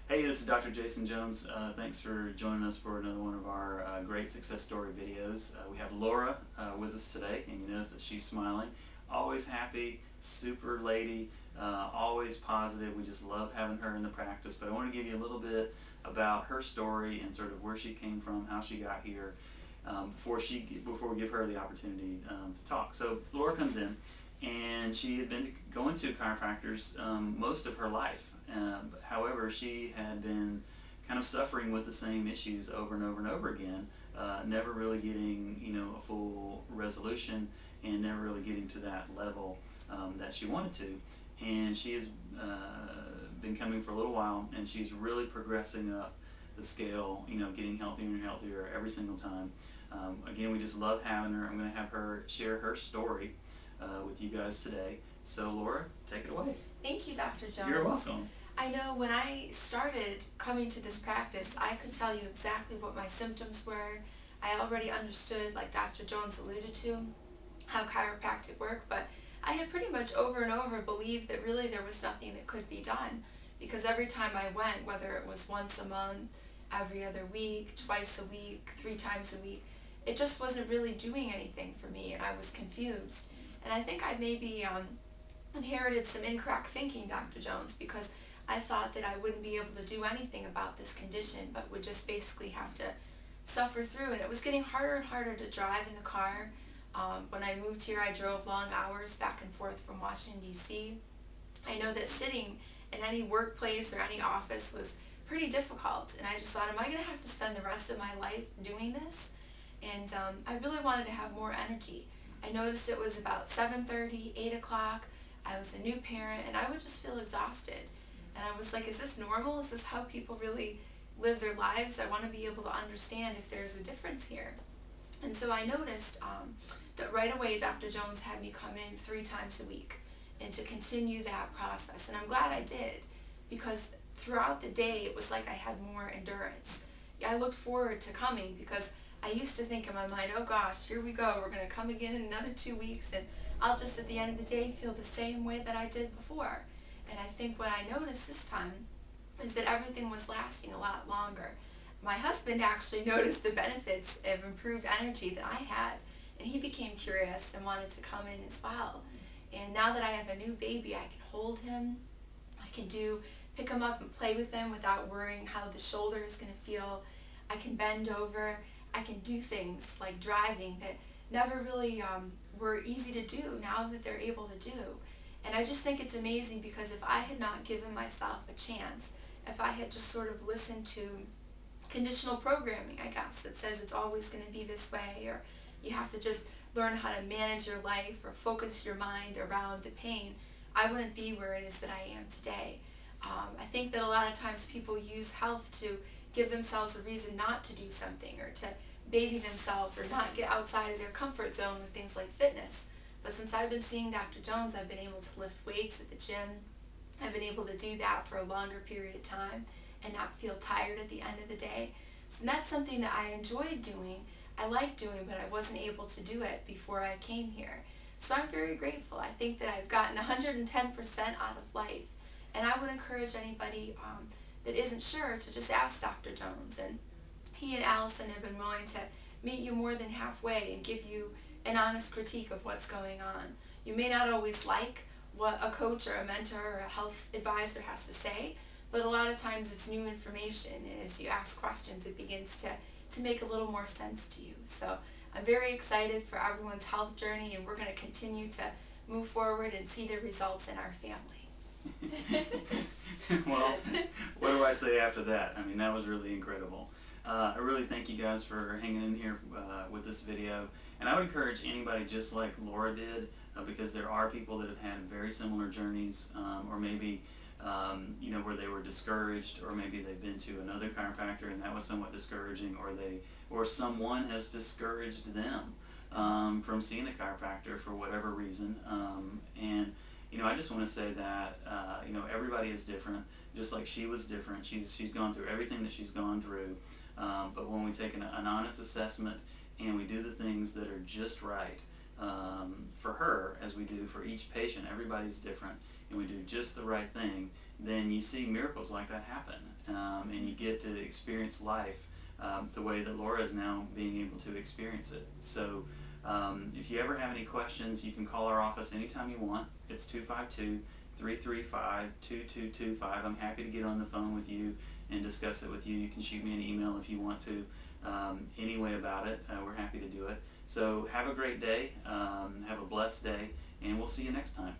Hey, this is Dr. Jason Jones. Thanks for joining us for another one of our great success story videos. We have Laura with us today, and you notice that she's smiling. Always happy, super lady, always positive. We just love having her in the practice. But I want to give you a little bit about her story and sort of where she came from, how she got here, before we give her the opportunity to talk. So Laura comes in, and she had been going to chiropractors most of her life. However, she had been kind of suffering with the same issues over and over and over again, never really getting a full resolution and never really getting to that level that she wanted to. And she has been coming for a little while, and she's really progressing up the scale, getting healthier and healthier every single time. Again, we just love having her. I'm going to have her share her story with you guys today. So Laura, take it away. Thank you, Dr. Jones. You're welcome. I know when I started coming to this practice, I could tell you exactly what my symptoms were. I already understood, like Dr. Jones alluded to, how chiropractic worked, but I had pretty much over and over believed that really there was nothing that could be done, because every time I went, whether it was once a month, every other week, twice a week, 3 times a week, it just wasn't really doing anything for me, and I was confused. And I think I maybe inherited some incorrect thinking, Dr. Jones, because I thought that I wouldn't be able to do anything about this condition, but would just basically have to suffer through. And it was getting harder and harder to drive in the car. When I moved here, I drove long hours back and forth from Washington, D.C. I know that sitting in any workplace or any office was pretty difficult, and I just thought, am I going to have to spend the rest of my life doing this? And I really wanted to have more energy. I noticed it was about 7:30, 8 o'clock. I was a new parent, and I would just feel exhausted. And I was like, is this normal? Is this how people really live their lives? I want to be able to understand if there's a difference here. And so I noticed that right away Dr. Jones had me come in 3 times a week and to continue that process. And I'm glad I did, because throughout the day it was like I had more endurance. I looked forward to coming, because I used to think in my mind, oh gosh, here we go, we're going to come again in another 2 weeks, and I'll just at the end of the day feel the same way that I did before. And I think what I noticed this time is that everything was lasting a lot longer. My husband actually noticed the benefits of improved energy that I had, and he became curious and wanted to come in as well. And now that I have a new baby, I can hold him, I can pick him up and play with him without worrying how the shoulder is going to feel. I can bend over, I can do things like driving that never really were easy to do now that they're able to do. And I just think it's amazing, because if I had not given myself a chance, if I had just sort of listened to conditional programming, I guess, that says it's always going to be this way, or you have to just learn how to manage your life or focus your mind around the pain, I wouldn't be where it is that I am today. I think that a lot of times people use health to give themselves a reason not to do something, or to baby themselves, or not get outside of their comfort zone with things like fitness. But since I've been seeing Dr. Jones, I've been able to lift weights at the gym. I've been able to do that for a longer period of time and not feel tired at the end of the day. So that's something that I enjoyed doing, I like doing, but I wasn't able to do it before I came here. So I'm very grateful. I think that I've gotten 110% out of life. And I would encourage anybody that isn't sure to just ask Dr. Jones. And he and Allison have been willing to meet you more than halfway and give you an honest critique of what's going on. You may not always like what a coach or a mentor or a health advisor has to say, but a lot of times it's new information, and as you ask questions, it begins to make a little more sense to you. So I'm very excited for everyone's health journey, and we're going to continue to move forward and see the results in our family. Well, what do I say after that? I mean, that was really incredible. I really thank you guys for hanging in here with this video. And I would encourage anybody, just like Laura did, because there are people that have had very similar journeys, or maybe where they were discouraged, or maybe they've been to another chiropractor and that was somewhat discouraging, or someone has discouraged them from seeing a chiropractor for whatever reason. And I just want to say that everybody is different, just like she was different. She's gone through everything that she's gone through. But when we take an honest assessment and we do the things that are just right for her, as we do for each patient, everybody's different, and we do just the right thing, then you see miracles like that happen, and you get to experience life the way that Laura is now being able to experience it. So if you ever have any questions, you can call our office anytime you want. It's 252-335-2225. I'm happy to get on the phone with you and discuss it with you. You can shoot me an email if you want to. Any way about it, we're happy to do it. So have a great day, have a blessed day, and we'll see you next time.